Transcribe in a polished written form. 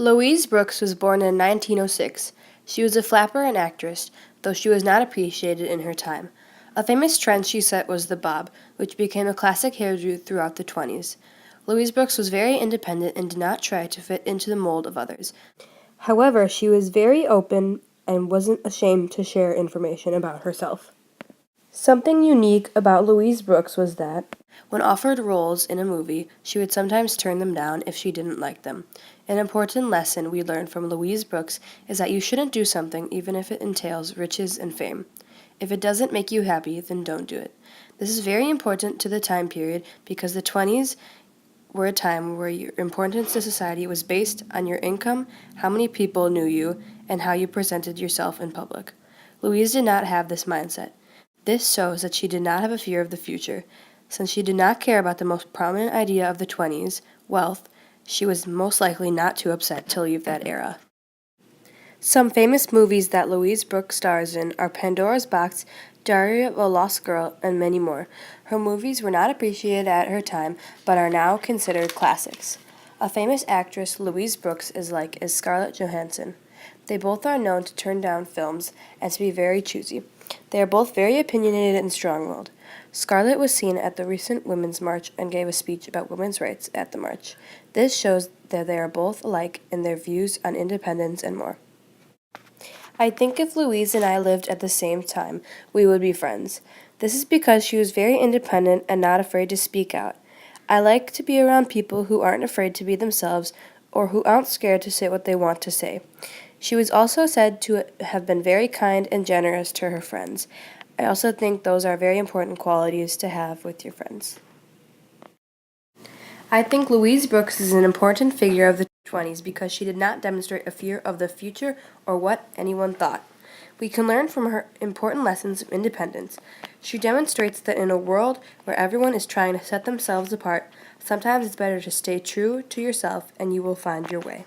Louise Brooks was born in 1906. She was a flapper and actress, though she was not appreciated in her time. A famous trend she set was the bob, which became a classic hairdo throughout the 20s. Louise Brooks was very independent and did not try to fit into the mold of others. However, she was very open and wasn't ashamed to share information about herself. Something unique about Louise Brooks was that, when offered roles in a movie, she would sometimes turn them down if she didn't like them. An important lesson we learned from Louise Brooks is that you shouldn't do something even if it entails riches and fame. If it doesn't make you happy, then don't do it. This is very important to the time period because the 20s were a time where your importance to society was based on your income, how many people knew you, and how you presented yourself in public. Louise did not have this mindset. This shows that she did not have a fear of the future. Since she did not care about the most prominent idea of the 20s, wealth, she was most likely not too upset to leave that era. Some famous movies that Louise Brooks stars in are Pandora's Box, Diary of a Lost Girl, and many more. Her movies were not appreciated at her time, but are now considered classics. A famous actress Louise Brooks is Scarlett Johansson. They both are known to turn down films and to be very choosy. They are both very opinionated and strong-willed. Scarlett was seen at the recent Women's March and gave a speech about women's rights at the march. This shows that they are both alike in their views on independence and more. I think if Louise and I lived at the same time, we would be friends. This is because she was very independent and not afraid to speak out. I like to be around people who aren't afraid to be themselves or who aren't scared to say what they want to say. She was also said to have been very kind and generous to her friends. I also think those are very important qualities to have with your friends. I think Louise Brooks is an important figure of the 20s because she did not demonstrate a fear of the future or what anyone thought. We can learn from her important lessons of independence. She demonstrates that in a world where everyone is trying to set themselves apart, sometimes it's better to stay true to yourself and you will find your way.